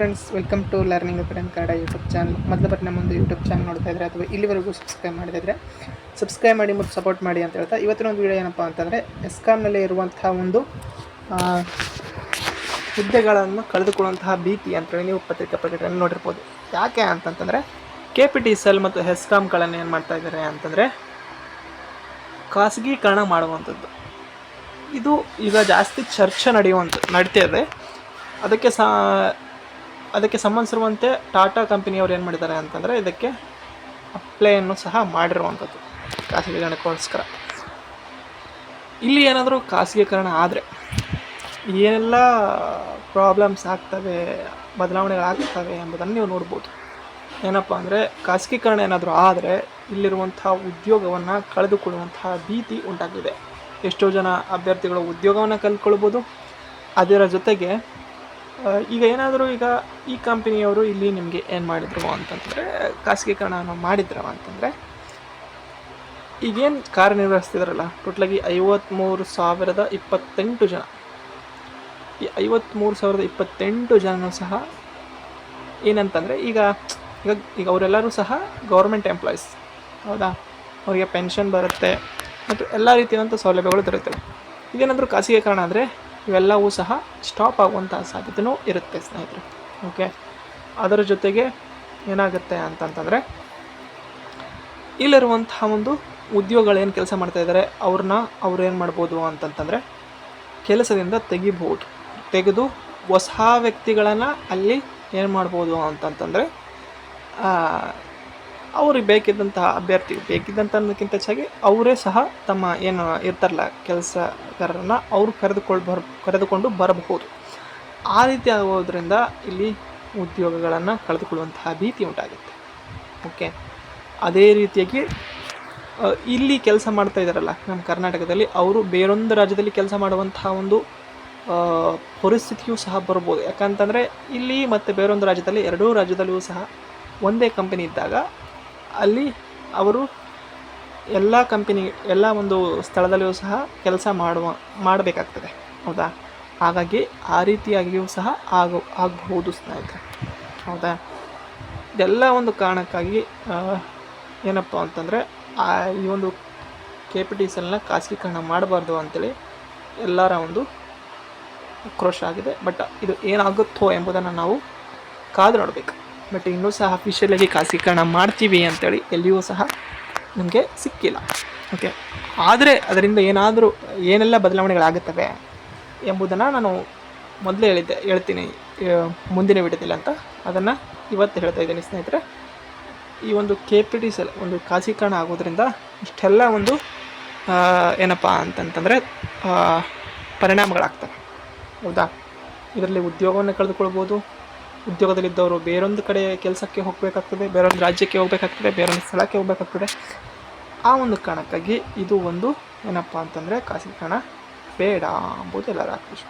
Friends, welcome to learning academy Kannada YouTube channel. ಮೊದಲ ಬಾರಿ ನಮ್ಮೊಂದು YouTube channel ನೋಡ್ತಾ ಇದ್ದರೆ ಅಥವಾ ಇಲ್ಲಿವರೆಗೂ ಸಬ್ಸ್ಕ್ರೈಬ್ ಮಾಡಿದರೆ ಸಬ್ಸ್ಕ್ರೈಬ್ ಮಾಡಿ ಮತ್ತು ಸಪೋರ್ಟ್ ಮಾಡಿ ಅಂತ ಹೇಳ್ತಾ ಇವತ್ತಿನ ಒಂದು ವಿಡಿಯೋ ಏನಪ್ಪ ಅಂತಂದರೆ ಎಸ್ಕಾಮ್ನಲ್ಲಿ ಇರುವಂತಹ ಒಂದು ಹುದ್ದೆಗಳನ್ನು ಕಳೆದುಕೊಳ್ಳುವಂತಹ ಭೀತಿ ಅಂತೇಳಿ ನೀವು ಪತ್ರಿಕಾ ಪ್ರಕಟಣೆ ನೋಡಿರ್ಬೋದು. ಯಾಕೆ ಅಂತಂತಂದರೆ KPTCL ಮತ್ತು ಹೆಸ್ಕಾಮ್ಗಳನ್ನು ಏನು ಮಾಡ್ತಾ ಇದ್ದಾರೆ ಅಂತಂದರೆ ಖಾಸಗೀಕರಣ ಮಾಡುವಂಥದ್ದು. ಇದು ಈಗ ಜಾಸ್ತಿ ಚರ್ಚೆ ನಡೀತಿದೆ. ಅದಕ್ಕೆ ಸಂಬಂಧಿಸಿರುವಂತೆ ಟಾಟಾ ಕಂಪನಿಯವರು ಏನು ಮಾಡಿದ್ದಾರೆ ಅಂತಂದರೆ ಇದಕ್ಕೆ ಅಪ್ಲೈಯನ್ನು ಸಹ ಮಾಡಿರುವಂಥದ್ದು ಖಾಸಗೀಕರಣಕ್ಕೋಸ್ಕರ. ಇಲ್ಲಿ ಏನಾದರೂ ಖಾಸಗೀಕರಣ ಆದರೆ ಏನೆಲ್ಲ ಪ್ರಾಬ್ಲಮ್ಸ್ ಆಗ್ತವೆ, ಬದಲಾವಣೆಗಳಾಗ್ತವೆ ಎಂಬುದನ್ನು ನೀವು ನೋಡ್ಬೋದು. ಏನಪ್ಪ ಅಂದರೆ ಖಾಸಗೀಕರಣ ಏನಾದರೂ ಆದರೆ ಇಲ್ಲಿರುವಂಥ ಉದ್ಯೋಗವನ್ನು ಕಳೆದುಕೊಳ್ಳುವಂತಹ ಭೀತಿ ಉಂಟಾಗಿದೆ. ಎಷ್ಟೋ ಜನ ಅಭ್ಯರ್ಥಿಗಳು ಉದ್ಯೋಗವನ್ನು ಕಲ್ತ್ಕೊಳ್ಬೋದು. ಅದರ ಜೊತೆಗೆ ಈಗ ಏನಾದರೂ ಈಗ ಈ ಕಂಪನಿಯವರು ಇಲ್ಲಿ ನಿಮಗೆ ಏನು ಮಾಡಿದ್ರು ಅಂತಂದರೆ ಖಾಸಗೀಕರಣವನ್ನು ಮಾಡಿದ್ರು ಅಂತಂದರೆ ಈಗೇನು ಕಾರ್ಯನಿರ್ವಹಿಸ್ತಿದಾರಲ್ಲ, ಟೋಟಲಾಗಿ 53,028 ಜನ. ಈ 53,028 ಜನನೂ ಸಹ ಏನಂತಂದರೆ ಈಗ ಅವರೆಲ್ಲರೂ ಸಹ ಗೌರ್ಮೆಂಟ್ ಎಂಪ್ಲಾಯೀಸ್, ಹೌದಾ? ಅವರಿಗೆ ಪೆನ್ಷನ್ ಬರುತ್ತೆ ಮತ್ತು ಎಲ್ಲ ರೀತಿಯಾದಂಥ ಸೌಲಭ್ಯಗಳು ದೊರೆಯುತ್ತವೆ. ಇದೇನಾದರೂ ಖಾಸಗೀಕರಣ ಆದರೆ ಇವೆಲ್ಲವೂ ಸಹ ಸ್ಟಾಪ್ ಆಗುವಂಥ ಸಾಧ್ಯತೆಯೂ ಇರುತ್ತೆ ಸ್ನೇಹಿತರೆ. ಓಕೆ, ಅದರ ಜೊತೆಗೆ ಏನಾಗುತ್ತೆ ಅಂತಂತಂದರೆ ಇಲ್ಲಿರುವಂತಹ ಒಂದು ಉದ್ಯೋಗಗಳೇನು ಕೆಲಸ ಮಾಡ್ತಾಯಿದ್ದಾರೆ ಅವ್ರು ಏನು ಮಾಡ್ಬೋದು ಅಂತಂತಂದರೆ ಕೆಲಸದಿಂದ ತೆಗೆದು ಹೊಸ ವ್ಯಕ್ತಿಗಳನ್ನು ಅಲ್ಲಿ ಏನು ಮಾಡ್ಬೋದು ಅಂತಂತಂದರೆ ಅವ್ರಿಗೆ ಬೇಕಿದ್ದಂತಹ ಬೇಕಿದ್ದಂಥ ಅನ್ನೋಕ್ಕಿಂತ ಹೆಚ್ಚಾಗಿ ಅವರೇ ಸಹ ತಮ್ಮ ಏನು ಇರ್ತಾರಲ್ಲ ಕೆಲಸಗಾರರನ್ನು ಅವರು ಕರೆದುಕೊಂಡು ಬರಬಹುದು. ಆ ರೀತಿ ಆಗೋದ್ರಿಂದ ಇಲ್ಲಿ ಉದ್ಯೋಗಗಳನ್ನು ಕಳೆದುಕೊಳ್ಳುವಂತಹ ಭೀತಿ ಉಂಟಾಗುತ್ತೆ. ಓಕೆ, ಅದೇ ರೀತಿಯಾಗಿ ಇಲ್ಲಿ ಕೆಲಸ ಮಾಡ್ತಾ ಇದ್ದಾರಲ್ಲ ನಮ್ಮ ಕರ್ನಾಟಕದಲ್ಲಿ, ಅವರು ಬೇರೊಂದು ರಾಜ್ಯದಲ್ಲಿ ಕೆಲಸ ಮಾಡುವಂತಹ ಒಂದು ಪರಿಸ್ಥಿತಿಯೂ ಸಹ ಬರ್ಬೋದು. ಯಾಕಂತಂದರೆ ಇಲ್ಲಿ ಮತ್ತು ಬೇರೊಂದು ರಾಜ್ಯದಲ್ಲಿ, ಎರಡೂ ರಾಜ್ಯದಲ್ಲಿಯೂ ಸಹ ಒಂದೇ ಕಂಪನಿ ಇದ್ದಾಗ ಅಲ್ಲಿ ಅವರು ಎಲ್ಲ ಒಂದು ಸ್ಥಳದಲ್ಲಿಯೂ ಸಹ ಕೆಲಸ ಮಾಡಬೇಕಾಗ್ತದೆ, ಹೌದಾ? ಹಾಗಾಗಿ ಆ ರೀತಿಯಾಗಿಯೂ ಸಹ ಆಗಬಹುದು ಸ್ನೇಹಿತರೆ, ಹೌದಾ? ಇದೆಲ್ಲ ಒಂದು ಕಾರಣಕ್ಕಾಗಿ ಏನಪ್ಪ ಅಂತಂದರೆ ಈ ಒಂದು KPTCLನ ಖಾಸಗೀಕರಣ ಮಾಡಬಾರ್ದು ಅಂಥೇಳಿ ಎಲ್ಲರ ಒಂದು ಆಕ್ರೋಶ ಆಗಿದೆ. ಬಟ್ ಇದು ಏನಾಗುತ್ತೋ ಎಂಬುದನ್ನು ನಾವು ಕಾದು ನೋಡಬೇಕು. ಬಟ್ ಇನ್ನೂ ಸಹ ಅಫಿಷಿಯಲಾಗಿ ಖಾಸಗೀಕರಣ ಮಾಡ್ತೀವಿ ಅಂಥೇಳಿ ಎಲ್ಲಿಯೂ ಸಹ ನಮಗೆ ಸಿಕ್ಕಿಲ್ಲ. ಓಕೆ, ಆದರೆ ಅದರಿಂದ ಏನೆಲ್ಲ ಬದಲಾವಣೆಗಳಾಗುತ್ತವೆ ಎಂಬುದನ್ನು ನಾನು ಮೊದಲೇ ಹೇಳ್ತೀನಿ ಮುಂದಿನ ವಿಡಿಯೋದಲ್ಲಿ ಅಂತ. ಅದನ್ನು ಇವತ್ತು ಹೇಳ್ತಾ ಇದ್ದೀನಿ ಸ್ನೇಹಿತರೆ. ಈ ಒಂದು KPTCL ಒಂದು ಖಾಸಗೀಕರಣ ಆಗೋದ್ರಿಂದ ಇಷ್ಟೆಲ್ಲ ಒಂದು ಏನಪ್ಪ ಅಂತಂತಂದರೆ ಪರಿಣಾಮಗಳಾಗ್ತವೆ, ಹೌದಾ? ಇದರಲ್ಲಿ ಉದ್ಯೋಗವನ್ನು ಕಳೆದುಕೊಳ್ಬೋದು. ಉದ್ಯೋಗದಲ್ಲಿದ್ದವರು ಬೇರೊಂದು ಕಡೆ ಕೆಲಸಕ್ಕೆ ಹೋಗಬೇಕಾಗ್ತದೆ, ಬೇರೊಂದು ರಾಜ್ಯಕ್ಕೆ ಹೋಗಬೇಕಾಗ್ತದೆ, ಬೇರೊಂದು ಸ್ಥಳಕ್ಕೆ ಹೋಗಬೇಕಾಗ್ತದೆ. ಆ ಒಂದು ಕಾರಣಕ್ಕಾಗಿ ಇದು ಒಂದು ಏನಪ್ಪ ಅಂತಂದರೆ ಖಾಸಗೀಕರಣ ಬೇಡ ಅಂಬುದು ಎಲ್ಲರ ಆಕ್ರೋಶ.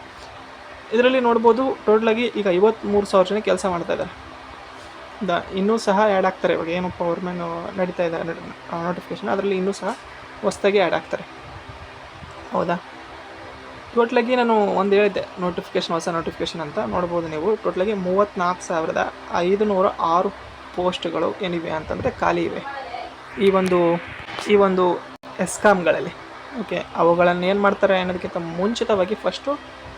ಇದರಲ್ಲಿ ನೋಡ್ಬೋದು, ಟೋಟಲಾಗಿ ಈಗ 53,000 ಜನ ಕೆಲಸ ಮಾಡ್ತಾ ಇದ್ದಾರೆ. ಇನ್ನೂ ಸಹ ಆ್ಯಡ್ ಆಗ್ತಾರೆ. ಇವಾಗ ಏನಪ್ಪ ಅವ್ರ ಮೇಲೆ ನಡೀತಾ ಇದ್ದಾರೆ ನೋಟಿಫಿಕೇಶನ್, ಅದರಲ್ಲಿ ಇನ್ನೂ ಸಹ ಹೊಸದಾಗಿ ಆ್ಯಡ್ ಆಗ್ತಾರೆ, ಹೌದಾ? ಟೋಟ್ಲಾಗಿ ನಾನು ಒಂದು ಹೇಳಿದ್ದೆ ಹೊಸ ನೋಟಿಫಿಕೇಷನ್ ಅಂತ ನೋಡ್ಬೋದು ನೀವು. ಟೋಟ್ಲಾಗಿ 34,506 ಪೋಸ್ಟ್ಗಳು ಏನಿವೆ ಅಂತಂದರೆ ಖಾಲಿ ಇವೆ ಈ ಒಂದು ಎಸ್ಕಾಮ್ಗಳಲ್ಲಿ. ಓಕೆ, ಅವುಗಳನ್ನು ಏನು ಮಾಡ್ತಾರೆ ಅನ್ನೋದಕ್ಕಿಂತ ಮುಂಚಿತವಾಗಿ ಫಸ್ಟು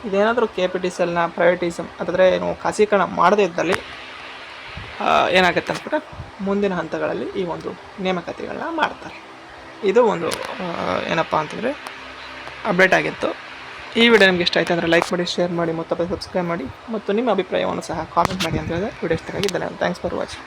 ಇದೇನಾದರೂ KPTCLನ ಪ್ರೈವೇಟಿಸಮ್ ಅಂದರೆ ಏನು ಖಾಸಗೀಕರಣ ಮಾಡದೇ ಇದ್ದಲ್ಲಿ ಏನಾಗುತ್ತೆ ಅಂತಂದರೆ ಮುಂದಿನ ಹಂತಗಳಲ್ಲಿ ಈ ಒಂದು ನೇಮಕಾತಿಗಳನ್ನ ಮಾಡ್ತಾರೆ. ಇದು ಒಂದು ಏನಪ್ಪ ಅಂತಂದರೆ ಅಪ್ಡೇಟ್ ಆಗಿತ್ತು. ಈ ವಿಡಿಯೋ ನಿಮಗೆ ಇಷ್ಟ ಆಯಿತು ಅಂದರೆ ಲೈಕ್ ಮಾಡಿ, ಶೇರ್ ಮಾಡಿ ಮತ್ತು ಸಬ್ಸ್ಕ್ರೈಬ್ ಮಾಡಿ ಮತ್ತು ನಿಮ್ಮ ಅಭಿಪ್ರಾಯವನ್ನು ಸಹ ಕಾಮೆಂಟ್ ಮಾಡಿ ಅಂತ ಹೇಳಿದ್ರೆ ವಿಡಿಯೋ ಇಷ್ಟಕ್ಕಾಗಿ ಧನ್ಯವಾದ. Thanks for watching.